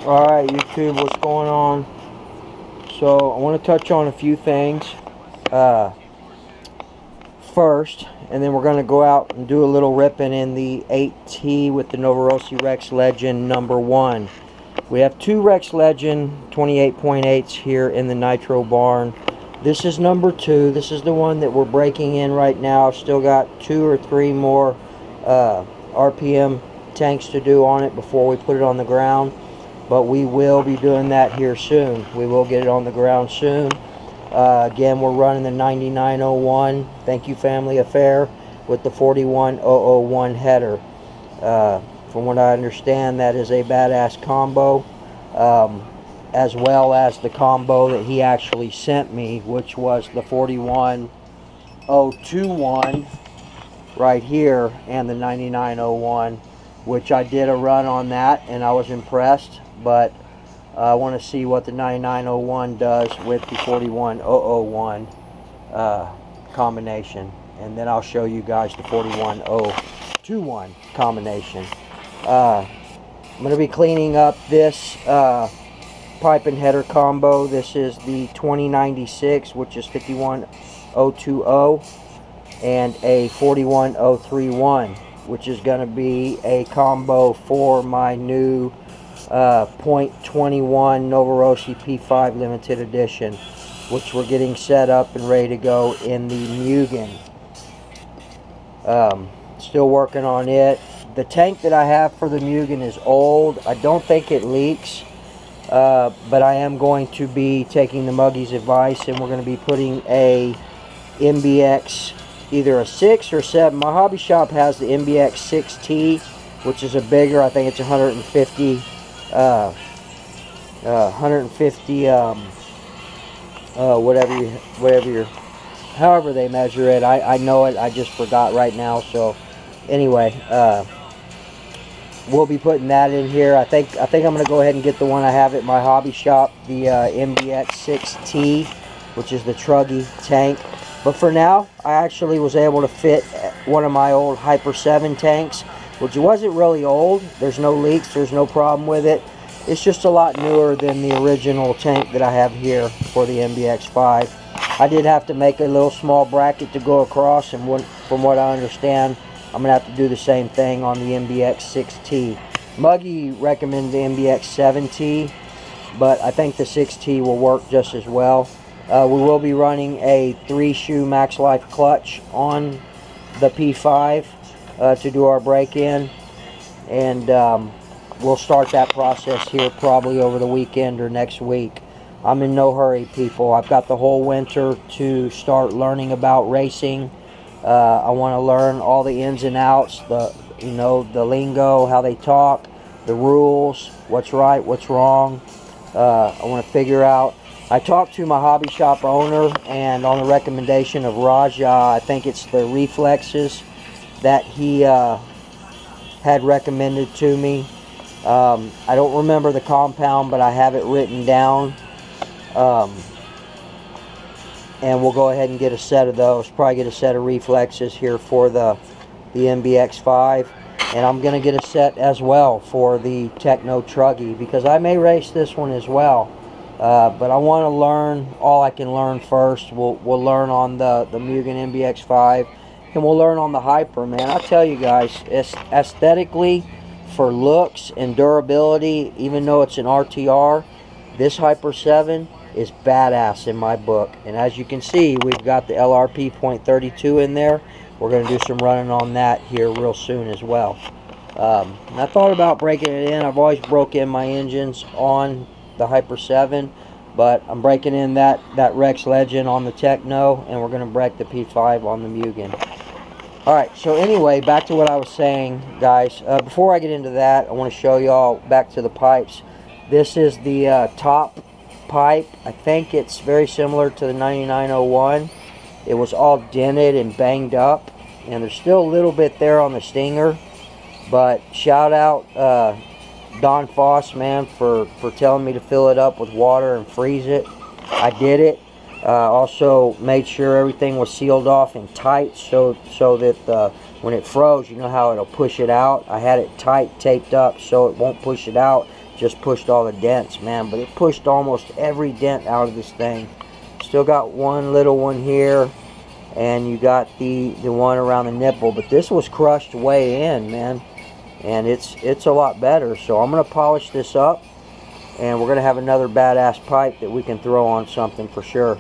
Alright, YouTube, what's going on? So, I want to touch on a few things first, and then we're going to go out and do a little ripping in the 8T with the Novorossi Rex Legend number 1. We have two Rex Legend 28.8s here in the Nitro barn. This is number 2. This is the one that we're breaking in right now. Still got 2 or 3 more RPM tanks to do on it before we put it on the ground. But we will be doing that here soon. We will get it on the ground soon. Again, we're running the 9901 Thank You Family Affair with the 41001 header. From what I understand, that is a badass combo, as well as the combo that he actually sent me, which was the 41021 right here and the 9901, which I did a run on that and I was impressed. But I want to see what the 9901 does with the 41001 combination, and then I'll show you guys the 41021 combination. I'm going to be cleaning up this pipe and header combo. This is the 2096, which is 51020, and a 41031, which is going to be a combo for my new .21 Novorossi P5 limited edition, which we're getting set up and ready to go in the Mugen. Still working on it. The tank that I have for the Mugen is old. I don't think it leaks, but I am going to be taking the Muggy's advice, and we're going to be putting a MBX, either a 6 or 7. My hobby shop has the MBX 6T, which is a bigger, I think it's 150 however they measure it. I know it, I just forgot right now. So anyway, we'll be putting that in here. I think I'm going to go ahead and get the one I have at my hobby shop, the MBX 6T, which is the Truggy tank. But for now, I actually was able to fit one of my old Hyper 7 tanks, which wasn't really old. There's no leaks, there's no problem with it. It's just a lot newer than the original tank that I have here for the MBX5. I did have to make a little small bracket to go across, and from what I understand, I'm going to have to do the same thing on the MBX 6T. Muggy recommended the MBX 7T, but I think the 6T will work just as well. We will be running a 3-shoe Max Life clutch on the P5 to do our break-in, and we'll start that process here probably over the weekend or next week. I'm in no hurry, people. I've got the whole winter to start learning about racing. I want to learn all the ins and outs, the lingo, how they talk, the rules, what's right, what's wrong. I want to figure out. I talked to my hobby shop owner, and on the recommendation of Raja, I think it's the reflexes that he had recommended to me. I don't remember the compound, but I have it written down. And we'll go ahead and get a set of those. Probably get a set of reflexes here for the MBX5. And I'm going to get a set as well for the Techno Truggy, because I may race this one as well. But I want to learn all I can learn first. We'll learn on the Mugen MBX5, and we'll learn on the Hyper, man. I tell you guys, it's aesthetically, for looks and durability, even though it's an RTR, this Hyper 7 is badass in my book. And as you can see, we've got the LRP .32 in there. We're going to do some running on that here real soon as well. And I thought about breaking it in. I've always broke in my engines on the Hyper 7, but I'm breaking in that Rex Legend on the Techno, and we're going to break the P5 on the Mugen. Alright, so anyway, back to what I was saying, guys. Before I get into that, I want to show y'all back to the pipes. This is the top pipe. I think it's very similar to the 9901. It was all dented and banged up, and there's still a little bit there on the Stinger. But shout out Don Foss, man, for telling me to fill it up with water and freeze it. I did it. Also made sure everything was sealed off and tight, so that when it froze, you know how it'll push it out. I had it tight, taped up, so it won't push it out. just pushed all the dents, man. But it pushed almost every dent out of this thing. Still got one little one here, and you got the one around the nipple. But this was crushed way in, man, and it's a lot better. So I'm gonna polish this up, and we're gonna have another badass pipe that we can throw on something for sure.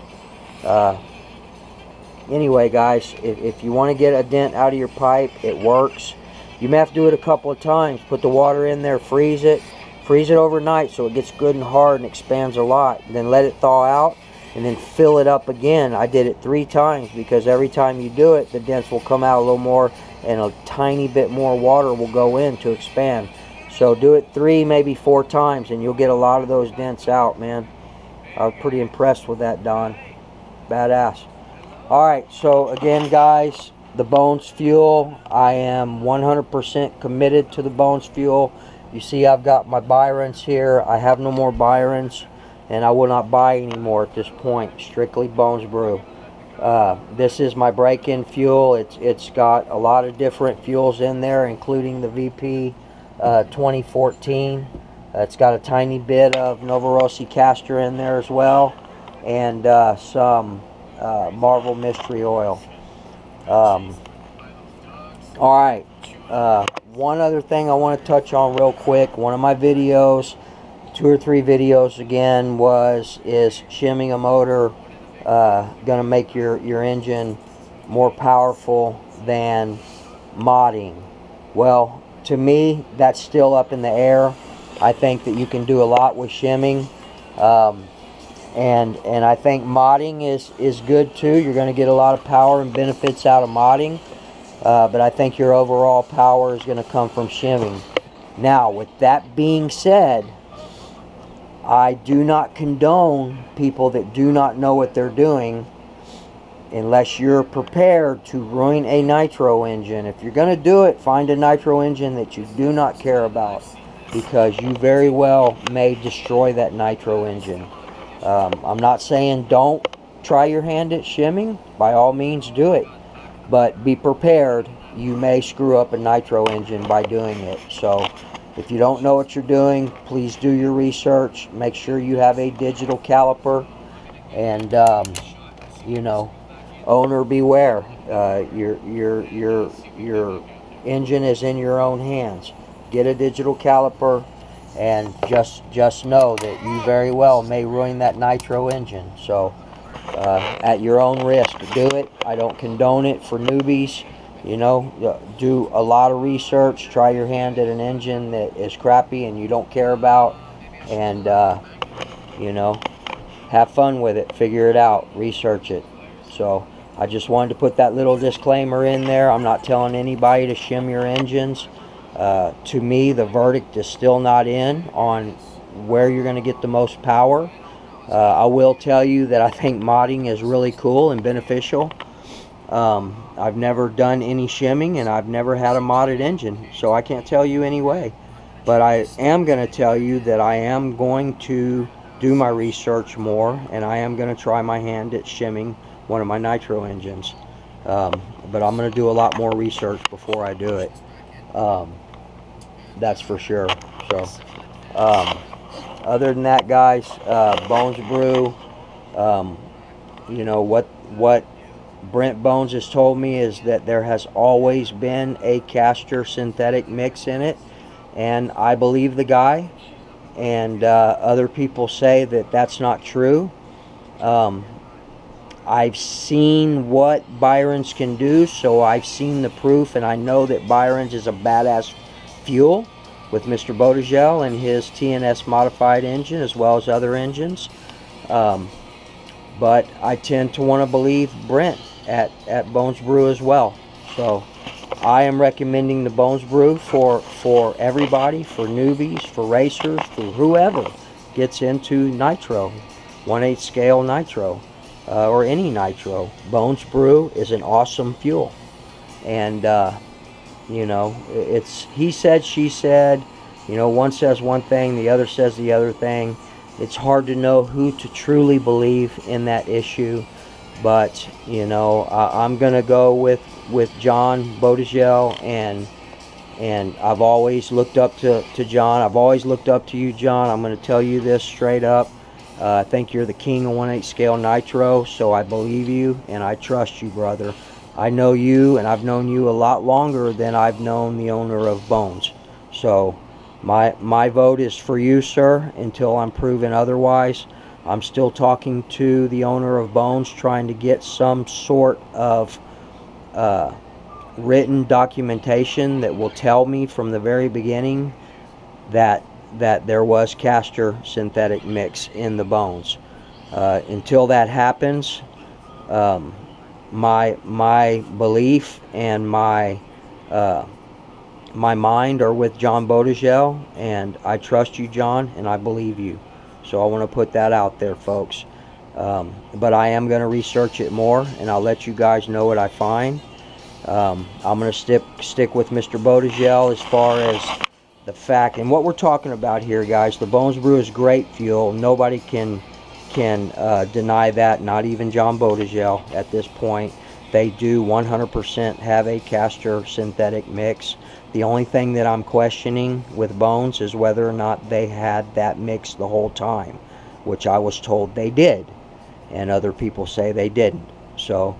Anyway, guys, if you want to get a dent out of your pipe, it works. You may have to do it a couple of times. Put the water in there, freeze it overnight so it gets good and hard and expands a lot. Then let it thaw out, and then fill it up again. I did it 3 times because every time you do it, the dents will come out a little more, and a tiny bit more water will go in to expand. So do it 3, maybe 4 times, and you'll get a lot of those dents out, man. I was pretty impressed with that, Don. Badass. Alright, so again, guys, the Bones fuel, I am 100% committed to the Bones fuel. You see I've got my Byrons here. I have no more Byrons, and I will not buy anymore at this point. Strictly Bones Brew. This is my break-in fuel. It's got a lot of different fuels in there, including the VP 2014. It's got a tiny bit of Novorossi castor in there as well, and some Marvel Mystery Oil. Alright, one other thing I want to touch on real quick. One of my videos, 2 or 3 videos again, is shimming a motor gonna make your engine more powerful than modding? Well, to me, that's still up in the air. I think that you can do a lot with shimming, and I think modding is good too. You're going to get a lot of power and benefits out of modding, but I think your overall power is going to come from shimming. Now, with that being said, I do not condone people that do not know what they're doing unless you're prepared to ruin a nitro engine. If you're going to do it, find a nitro engine that you do not care about, because you very well may destroy that nitro engine. I'm not saying don't try your hand at shimming. By all means, do it. But be prepared. You may screw up a nitro engine by doing it. So if you don't know what you're doing, please do your research. Make sure you have a digital caliper. And, you know, owner beware. Your engine is in your own hands. Get a digital caliper, and just know that you very well may ruin that nitro engine. So at your own risk, do it. I don't condone it for newbies. You know, do a lot of research. Try your hand at an engine that is crappy and you don't care about, and you know, have fun with it. Figure it out. Research it. So I just wanted to put that little disclaimer in there. I'm not telling anybody to shim your engines. To me, the verdict is still not in on where you're going to get the most power. I will tell you that I think modding is really cool and beneficial. I've never done any shimming, and I've never had a modded engine, so I can't tell you anyway. But I am going to tell you that I am going to do my research more, and I am going to try my hand at shimming one of my nitro engines. But I'm going to do a lot more research before I do it. That's for sure. So other than that, guys, Bones Brew, you know what Brent Bones has told me is that there has always been a castor synthetic mix in it, and I believe the guy. And other people say that that's not true. I've seen what Byron's can do, so I've seen the proof, and I know that Byron's is a badass fuel with Mr. Botajell and his TNS modified engine, as well as other engines. But I tend to want to believe Brent at Bones Brew as well. So I am recommending the Bones Brew for everybody, for newbies, for racers, for whoever gets into nitro, 1/8 scale nitro, or any nitro. Bones Brew is an awesome fuel. And you know, it's he said, she said. You know, one says one thing, the other says the other thing. It's hard to know who to truly believe in that issue. But, you know, I'm going to go with John Botajell, and And I've always looked up to John. I've always looked up to you, John. I'm going to tell you this straight up. I think you're the king of 1/8 scale Nitro, so I believe you and I trust you, brother. I know you, and I've known you a lot longer than I've known the owner of Bones. So my vote is for you, sir, until I'm proven otherwise. I'm still talking to the owner of Bones, trying to get some sort of written documentation that will tell me from the very beginning that there was castor synthetic mix in the Bones. Until that happens, my belief and my mind are with John Botajell, and I trust you, John, and I believe you. So I want to put that out there, folks. But I am going to research it more, and I'll let you guys know what I find. I'm going to stick with Mr. Botajell as far as the fact, and what we're talking about here, guys. The Bones Brew is great fuel. Nobody can deny that, not even John Botajell at this point. They do 100% have a castor synthetic mix. The only thing that I'm questioning with Bones is whether or not they had that mix the whole time, which I was told they did, and other people say they didn't. So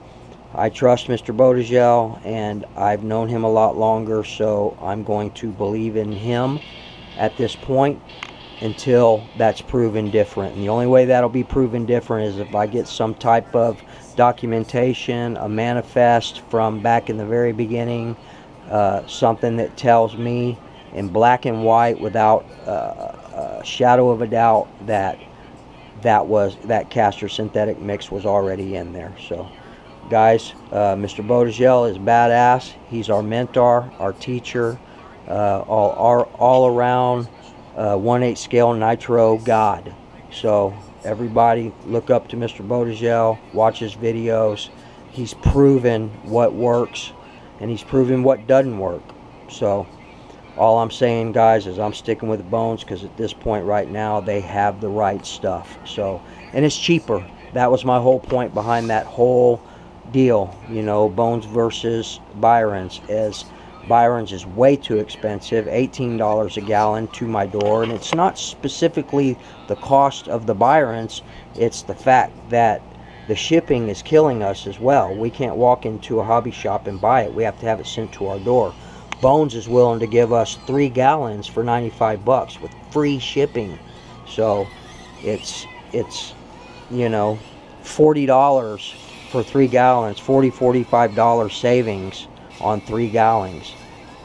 I trust Mr. Botajell, and I've known him a lot longer, so I'm going to believe in him at this point until that's proven different. And the only way that'll be proven different is if I get some type of documentation, a manifest from back in the very beginning, something that tells me in black and white without a shadow of a doubt that that castor synthetic mix was already in there. So guys, Mr. Botajell is badass. He's our mentor, our teacher, all around 1/8 scale Nitro god. So everybody look up to Mr. Botajell, watch his videos. He's proven what works, and he's proven what doesn't work. So all I'm saying, guys, is I'm sticking with Bones, because at this point right now they have the right stuff. So, and it's cheaper. That was my whole point behind that whole deal, you know, Bones versus Byron's. As Byron's is way too expensive, $18 a gallon to my door, and it's not specifically the cost of the Byron's, it's the fact that the shipping is killing us as well. We can't walk into a hobby shop and buy it. We have to have it sent to our door. Bones is willing to give us 3 gallons for 95 bucks with free shipping. So it's you know, $40 for 3 gallons, $45 savings on 3 gallons.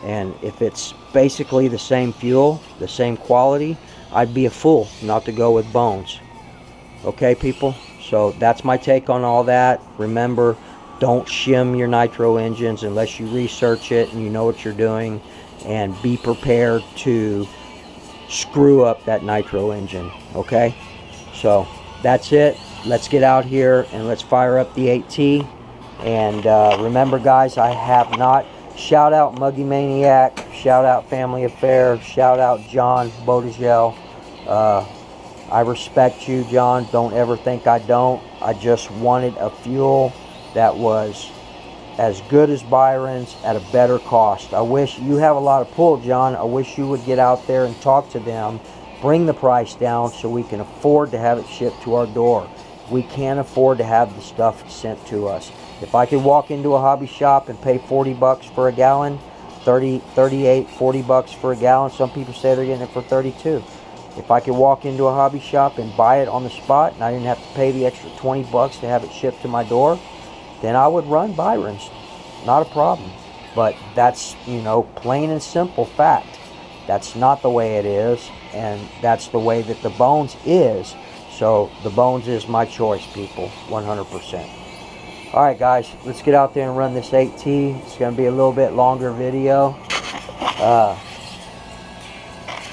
And if it's basically the same fuel, the same quality, I'd be a fool not to go with Bones. Okay, people? So that's my take on all that. Remember, don't shim your nitro engines unless you research it and you know what you're doing, and be prepared to screw up that nitro engine. Okay? So that's it. Let's get out here and let's fire up the 8T. And remember, guys, I have not, shout out Muggy Maniac, shout out Family Affair, shout out John Botajell. I respect you, John. Don't ever think I don't. I just wanted a fuel that was as good as Byron's at a better cost. I wish, you have a lot of pull, John. I wish you would get out there and talk to them, bring the price down so we can afford to have it shipped to our door. We can't afford to have the stuff sent to us. If I could walk into a hobby shop and pay 40 bucks for a gallon, 30, 38, 40 bucks for a gallon, some people say they're getting it for 32. If I could walk into a hobby shop and buy it on the spot and I didn't have to pay the extra 20 bucks to have it shipped to my door, then I would run Byron's. Not a problem. But that's, you know, plain and simple fact. That's not the way it is, and that's the way that the Bones is. So the Bones is my choice, people, 100%. Alright, guys, let's get out there and run this 8T. It's going to be a little bit longer video.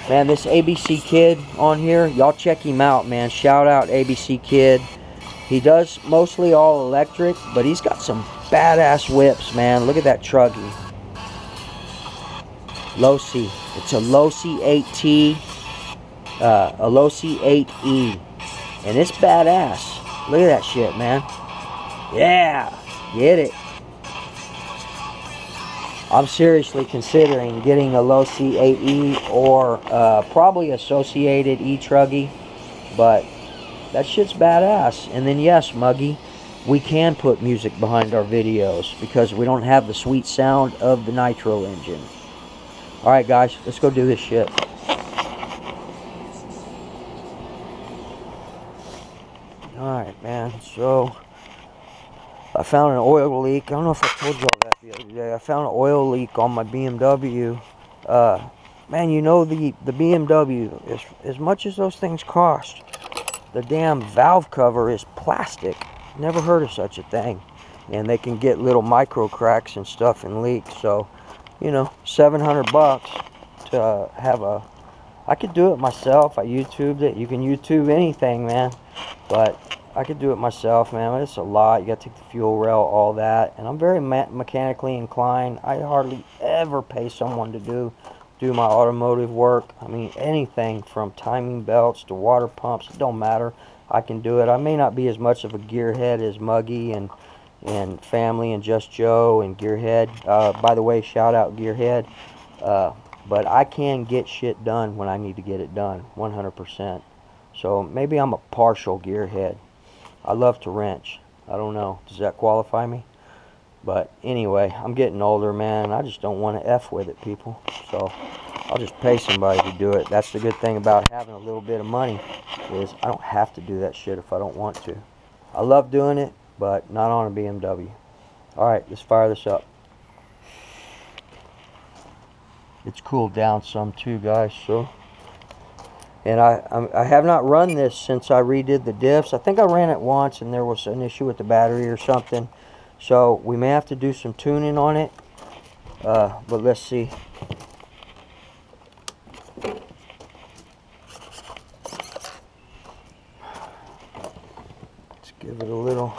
Man, this ABC Kid on here, y'all check him out, man. Shout out ABC Kid. He does mostly all electric, but he's got some badass whips, man. Look at that truggy. Losi. It's a Losi 8T, a Losi 8E, and it's badass. Look at that shit, man. Yeah, get it. I'm seriously considering getting a low C8E or probably associated E-Truggy, but that shit's badass. And then yes, Muggy, we can put music behind our videos because we don't have the sweet sound of the Nitro engine. Alright guys, let's go do this shit. Alright man, so I found an oil leak. I don't know if I told y'all that the other day. I found an oil leak on my BMW. Man, you know the BMW, as much as those things cost, the damn valve cover is plastic. Never heard of such a thing. And they can get little micro cracks and stuff and leaks. So, you know, 700 bucks to have a... I could do it myself. I YouTubed it. You can YouTube anything, man. But I could do it myself, man. It's a lot. You got to take the fuel rail, all that. And I'm very mechanically inclined. I hardly ever pay someone to do my automotive work. I mean, anything from timing belts to water pumps. It don't matter. I can do it. I may not be as much of a gearhead as Muggy and family and Just Joe and Gearhead. By the way, shout out Gearhead. But I can get shit done when I need to get it done, 100%. So maybe I'm a partial gearhead. I love to wrench. I don't know. Does that qualify me? But anyway, I'm getting older, man. I just don't want to F with it, people. So I'll just pay somebody to do it. That's the good thing about having a little bit of money, is I don't have to do that shit if I don't want to. I love doing it, but not on a BMW. Alright, let's fire this up. It's cooled down some too, guys. So, and I have not run this since I redid the diffs. I think I ran it once and there was an issue with the battery or something. So we may have to do some tuning on it. But let's see. Let's give it a little.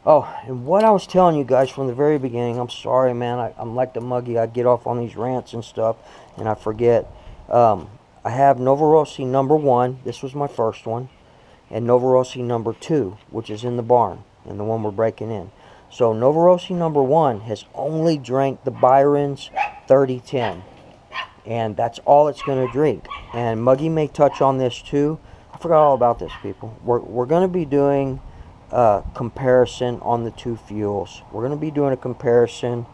Oh, and what I was telling you guys from the very beginning, I'm sorry, man. I'm like the Muggy. I get off on these rants and stuff, and I forget. I have Novorossi number 1. This was my first one. And Novorossi number 2, which is in the barn, and the one we're breaking in. So Novorossi number 1 has only drank the Byron's 3010. And that's all it's going to drink. And Muggy may touch on this too. I forgot all about this, people. We're going to be doing comparison on the two fuels. We're going to be doing a comparison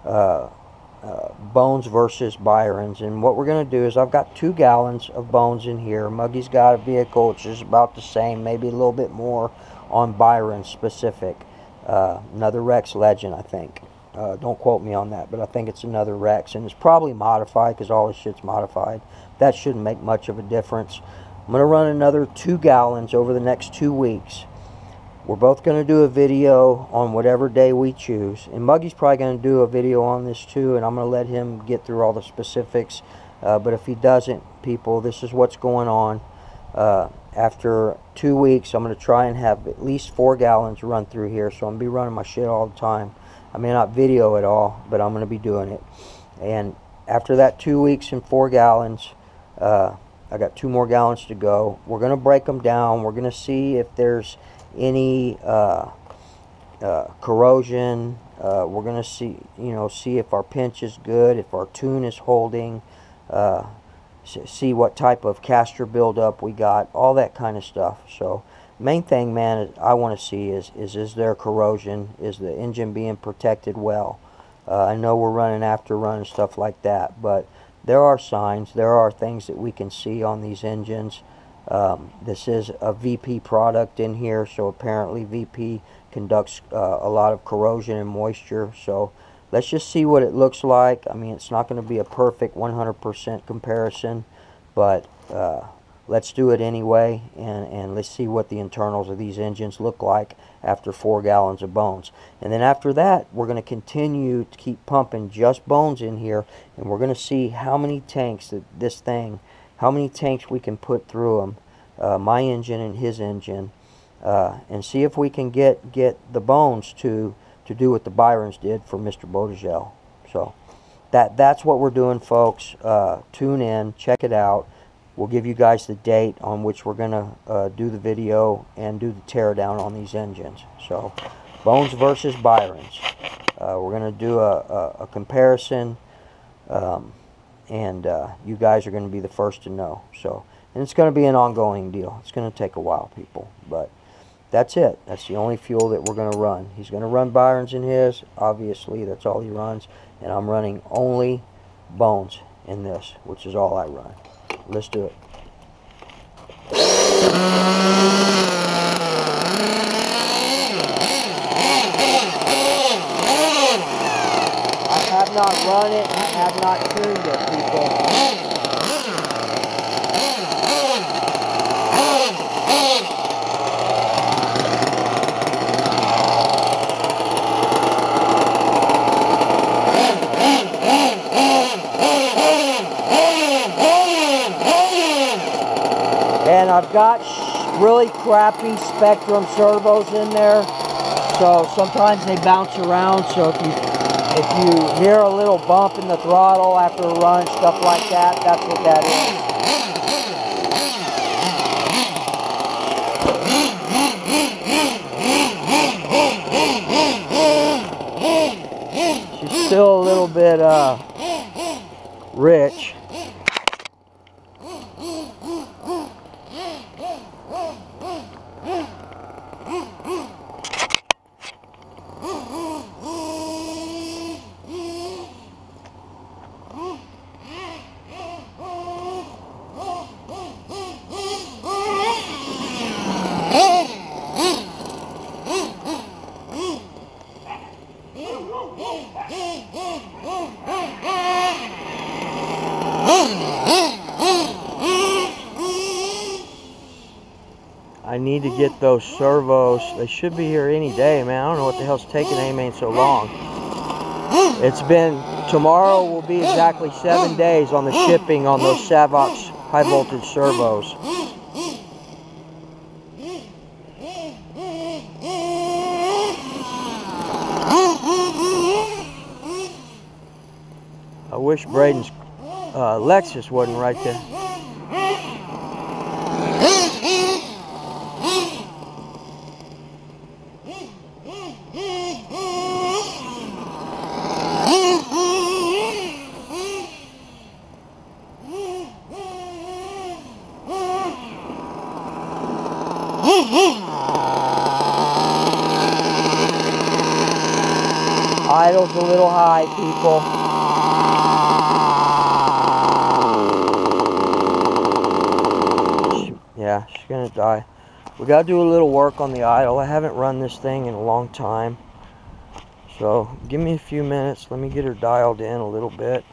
Bones versus Byron's, and what we're going to do is I've got 2 gallons of Bones in here. Muggy's got a vehicle which is about the same, maybe a little bit more on Byron specific. Another Rex Legend, I think. Don't quote me on that, but I think it's another Rex, and it's probably modified because all this shit's modified. That shouldn't make much of a difference. I'm going to run another 2 gallons over the next 2 weeks. We're both going to do a video on whatever day we choose. And Muggy's probably going to do a video on this too. And I'm going to let him get through all the specifics. But if he doesn't, people, this is what's going on. After 2 weeks, I'm going to try and have at least 4 gallons run through here. So I'm going to be running my shit all the time. I may not video at all, but I'm going to be doing it. And after that 2 weeks and 4 gallons, I got 2 more gallons to go. We're going to break them down. We're going to see if there's any corrosion. We're going to see, see if our pinch is good, if our tune is holding, see what type of caster buildup we got, all that kind of stuff. So main thing, man, I want to see is there corrosion? Is the engine being protected well? I know we're running after run and stuff like that, but there are signs, there are things that we can see on these engines. This is a VP product in here, so apparently VP conducts a lot of corrosion and moisture. So let's just see what it looks like. I mean, it's not going to be a perfect 100% comparison, but let's do it anyway, and let's see what the internals of these engines look like after 4 gallons of Bones. And then after that, we're going to continue to keep pumping just Bones in here, and we're going to see how many tanks how many tanks we can put through them, my engine and his engine, and see if we can get the Bones to do what the Byrons did for Mr. Botajell. So that's what we're doing, folks. Tune in, check it out. we'll give you guys the date on which we're gonna do the video and do the teardown on these engines. So Bones versus Byron's. We're gonna do a comparison, and you guys are gonna be the first to know. So, and it's gonna be an ongoing deal. It's gonna take a while, people, but that's it. That's the only fuel that we're gonna run. He's gonna run Byron's in his. Obviously, that's all he runs, and I'm running only Bones in this, which is all I run. Let's do it. I have not run it. I have not tuned it, people. And I've got really crappy Spectrum servos in there, so sometimes they bounce around. So if you hear a little bump in the throttle after a run, stuff like that, that's what that is. She's still a little bit rich. I need to get those servos. They should be here any day, man. I don't know what the hell's taking AIM so long. It's been, tomorrow will be exactly 7 days on the shipping on those Savox high voltage servos. I wish Braden's Lexus wasn't right there. Idle's a little high, people. Yeah, she's gonna die. We gotta do a little work on the idle. I haven't run this thing in a long time. So give me a few minutes. Let me get her dialed in a little bit.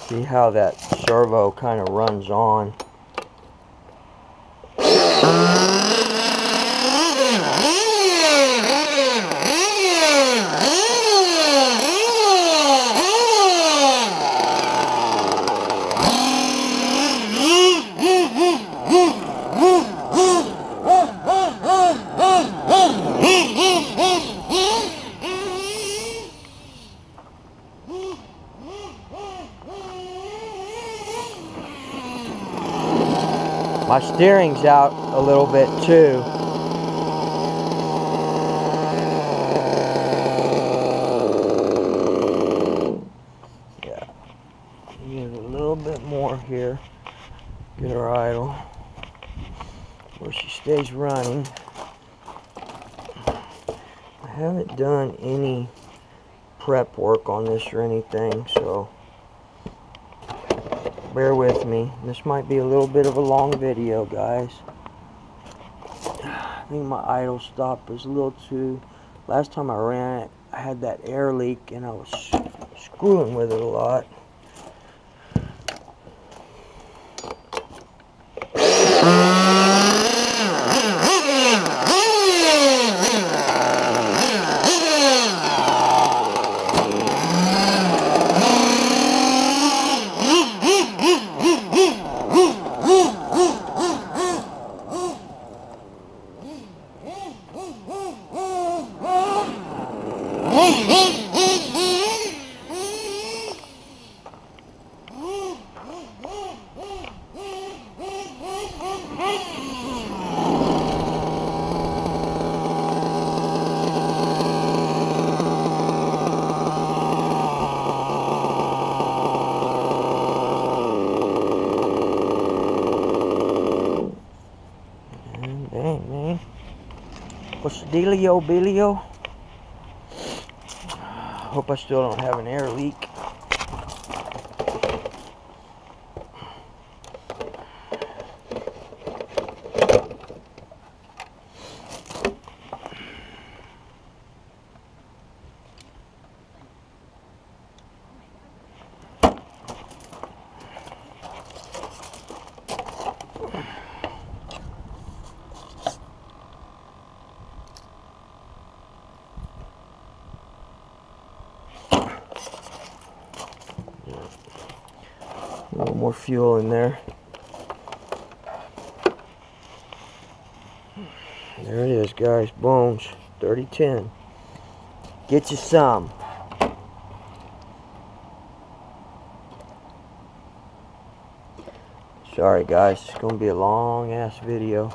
See how that servo kind of runs on. My steering's out a little bit too. Yeah, get a little bit more here. Get her idle where she stays running. I haven't done any prep work on this or anything, so bear with me. This might be a little bit of a long video, guys. think my idle stop is a little too... Last time I ran it, I had that air leak and I was screwing with it a lot. Dang, man. What's the dealio, Bilio? Hope I still don't have an air leak. A little more fuel in there. There it is, guys. Bones. 3010. Get you some. Sorry, guys. It's going to be a long-ass video.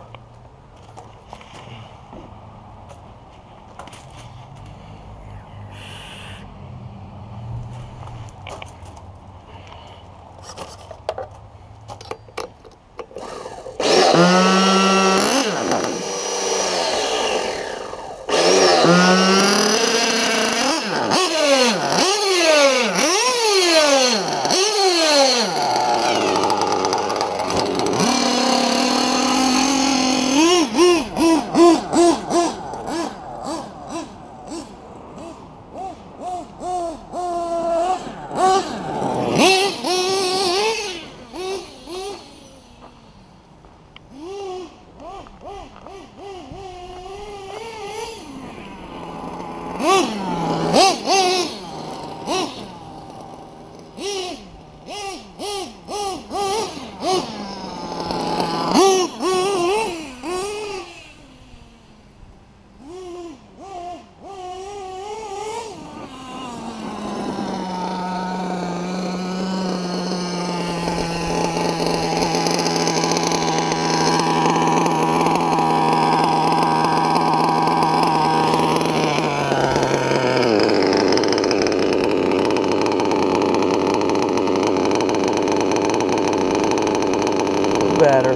Better.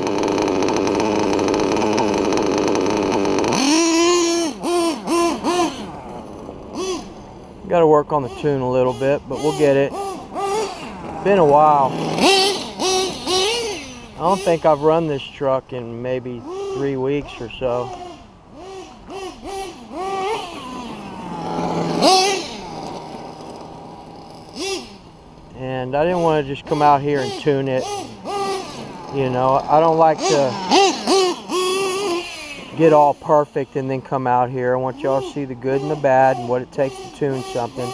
Got to work on the tune a little bit, but we'll get it. Been a while. I don't think I've run this truck in maybe 3 weeks or so. And I didn't want to just come out here and tune it. You know, I don't like to get all perfect and then come out here. I want y'all to see the good and the bad and what it takes to tune something.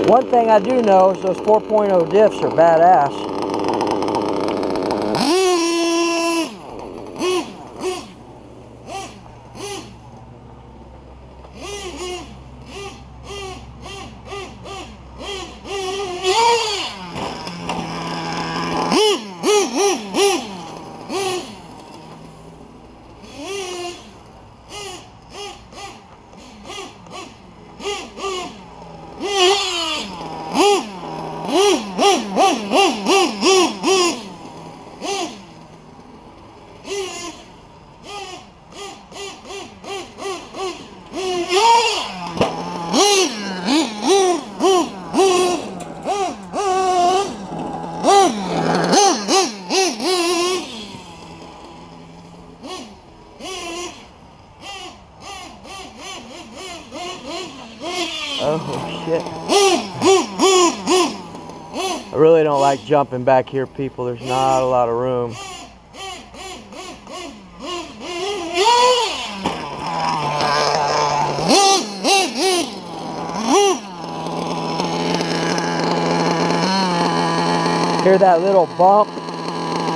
One thing I do know is those 4.0 diffs are badass. Oh shit. I really don't like jumping back here, people. There's not a lot of room. Hear that little bump?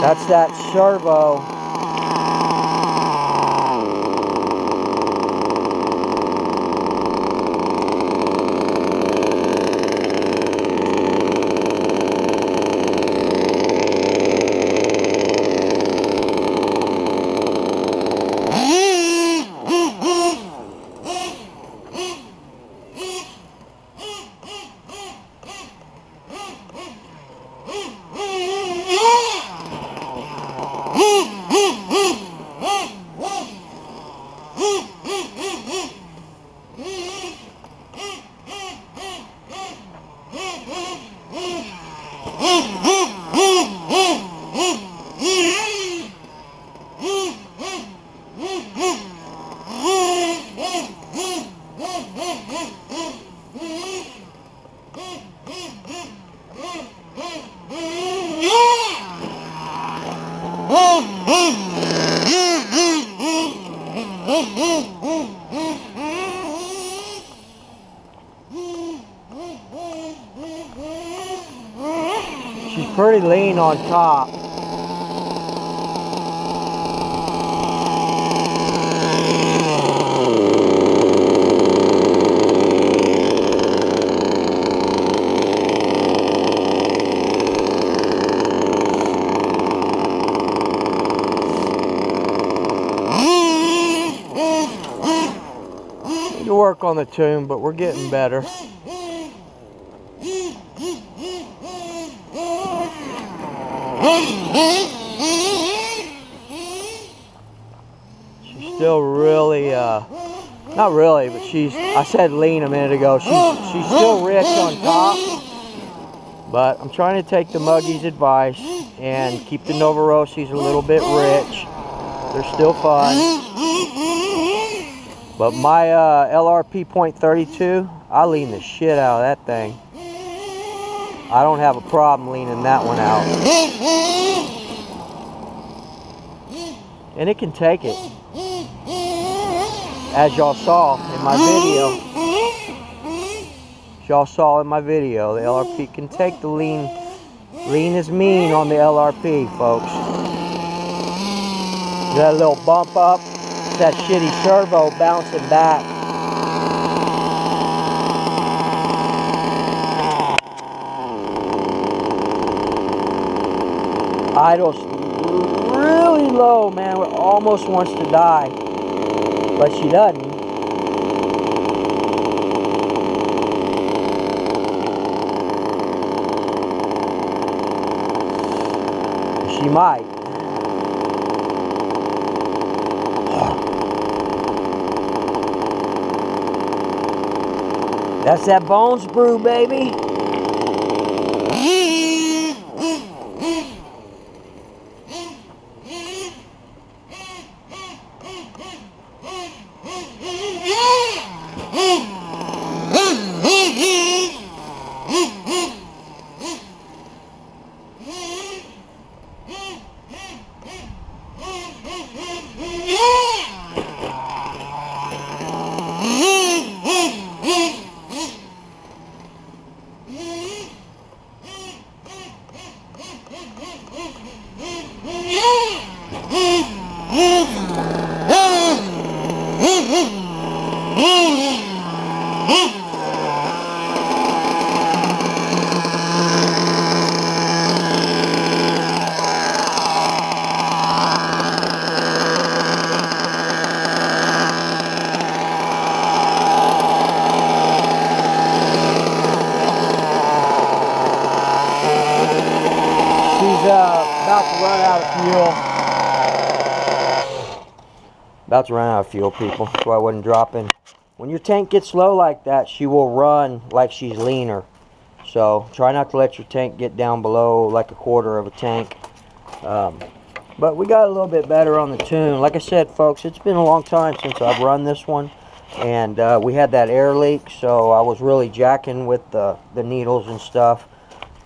That's that servo. She's pretty lean on top. Need to work on the tune, but we're getting better. She's still really, not really, but I said lean a minute ago. She's still rich on top, but I'm trying to take the Muggy's advice and keep the Novorossis a little bit rich. They're still fun. But my LRP .32, I lean the shit out of that thing. I don't have a problem leaning that one out. And it can take it. As y'all saw in my video. As y'all saw in my video, the LRP can take the lean. Lean is mean on the LRP, folks. That little bump up, it's that shitty servo bouncing back. Idle's really low, man. It almost wants to die, but she doesn't. She might. That's that Bones Brew, baby. About to run out of fuel, people, so I wasn't dropping. When your tank gets low like that, she will run like she's leaner. So try not to let your tank get down below like a quarter of a tank. But we got a little bit better on the tune. Like I said, folks, it's been a long time since I've run this one. And we had that air leak, so I was really jacking with the needles and stuff.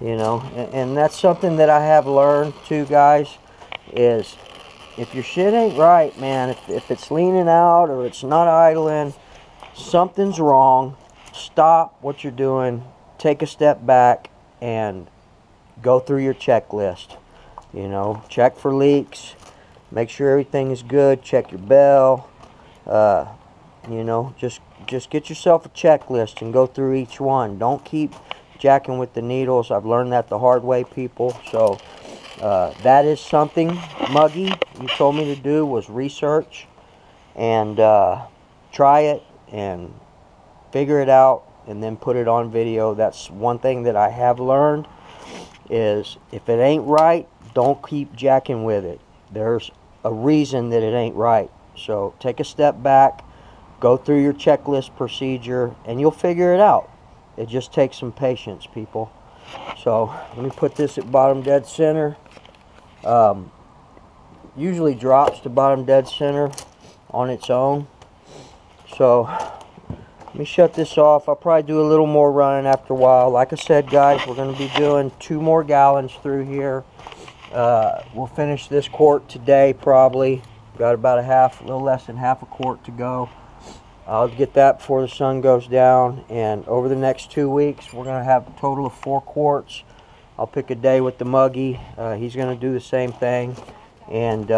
You know, and that's something that I have learned too, guys, is if your shit ain't right, man, if it's leaning out or it's not idling, something's wrong. Stop what you're doing, take a step back, and go through your checklist. You know, check for leaks, make sure everything is good, check your bell. You know, just get yourself a checklist and go through each one. Don't keep jacking with the needles. I've learned that the hard way, people. So that is something, Muggy, you told me to do, was research and try it and figure it out and then put it on video. That's one thing that I have learned, is if it ain't right, don't keep jacking with it. There's a reason that it ain't right. So take a step back, go through your checklist procedure, and you'll figure it out. It just takes some patience, people. So let me put this at bottom dead center. Usually drops to bottom dead center on its own. So let me shut this off. I'll probably do a little more running after a while. Like I said, guys, we're going to be doing 2 more gallons through here. We'll finish this quart today, probably. Got about a little less than half a quart to go. I'll get that before the sun goes down, and over the next 2 weeks we're going to have a total of 4 quarts. I'll pick a day with the Muggy. He's going to do the same thing, and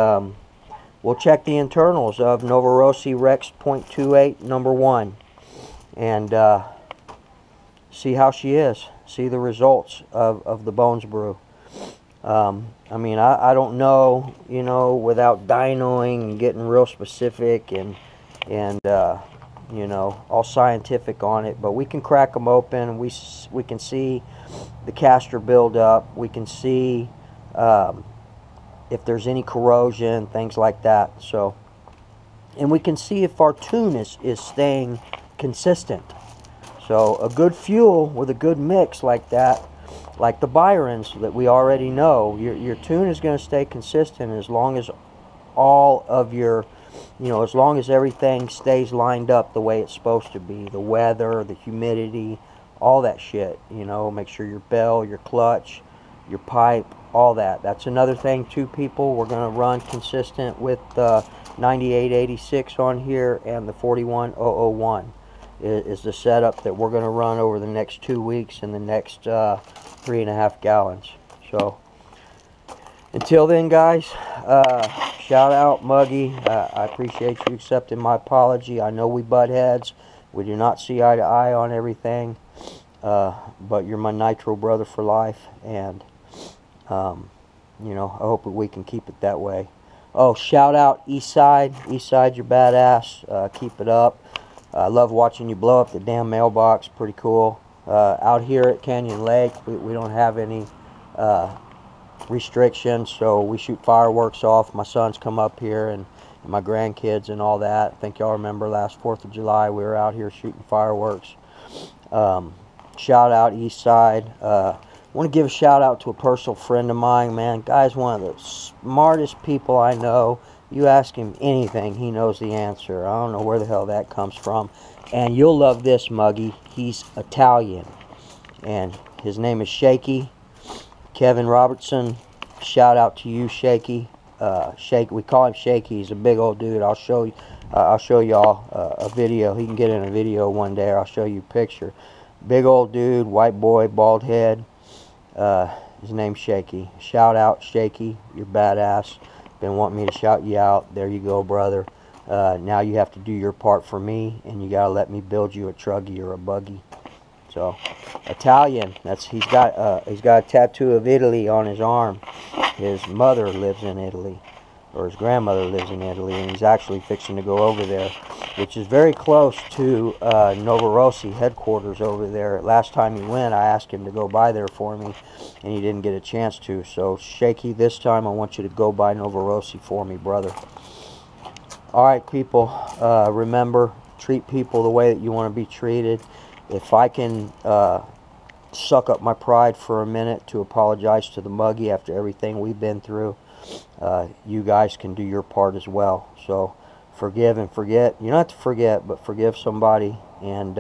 we'll check the internals of Novorossi Rex .28 number 1 and see how she is, see the results of the Bones Brew. I mean, I don't know, you know, without dynoing and getting real specific and you know, all scientific on it, but we can crack them open and we can see the castor build up. We can see if there's any corrosion, things like that. So, and we can see if our tune is staying consistent. So a good fuel with a good mix like that, like the Byrons that we already know, your tune is going to stay consistent as long as all of your, you know, as long as everything stays lined up the way it's supposed to be. The weather, the humidity, all that shit, you know. Make sure your bell, your clutch, your pipe, all that. That's another thing too, people. We're going to run consistent with the 9886 on here, and the 41001 is the setup that we're going to run over the next 2 weeks and the next 3.5 gallons. So until then, guys, shout out Muggy. I appreciate you accepting my apology. I know we butt heads. We do not see eye to eye on everything. But you're my Nitro brother for life. And, you know, I hope that we can keep it that way. Oh, shout out Eastside. Eastside, you're badass. Keep it up. I love watching you blow up the damn mailbox. Pretty cool. Out here at Canyon Lake, we don't have any restrictions, so we shoot fireworks off. My sons come up here, and my grandkids and all that. I think y'all remember last 4th of July we were out here shooting fireworks. Shout out East Side. I want to give a shout out to a personal friend of mine, man. Guy's one of the smartest people I know. You ask him anything, he knows the answer. I don't know where the hell that comes from. And you'll love this, Muggy. He's Italian, and his name is Shaky. Kevin Robertson. Shout out to you, Shaky. We call him Shaky. He's a big old dude. I'll show y'all a video. He can get in a video one day, or I'll show you a picture. Big old dude, white boy, bald head. His name's Shaky. Shout out, Shaky. You're badass. Been wanting me to shout you out. There you go, brother. Now you have to do your part for me, and you gotta let me build you a truggy or a buggy. So, Italian. He's got a tattoo of Italy on his arm. His mother lives in Italy, or his grandmother lives in Italy, and he's actually fixing to go over there, which is very close to Novorossi headquarters over there. Last time he went, I asked him to go by there for me, and he didn't get a chance to. So, Shaky, this time I want you to go by Novorossi for me, brother. All right, people. Remember, treat people the way that you want to be treated. If I can suck up my pride for a minute to apologize to the Muggy after everything we've been through, you guys can do your part as well. So forgive and forget. You don't have to forget, but forgive somebody. And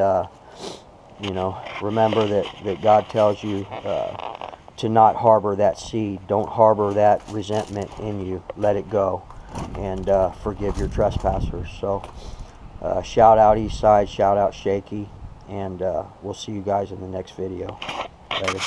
you know, remember that God tells you to not harbor that seed. Don't harbor that resentment in you. Let it go, and forgive your trespassers. So shout out East Side, shout out Shaky, and we'll see you guys in the next video. Later.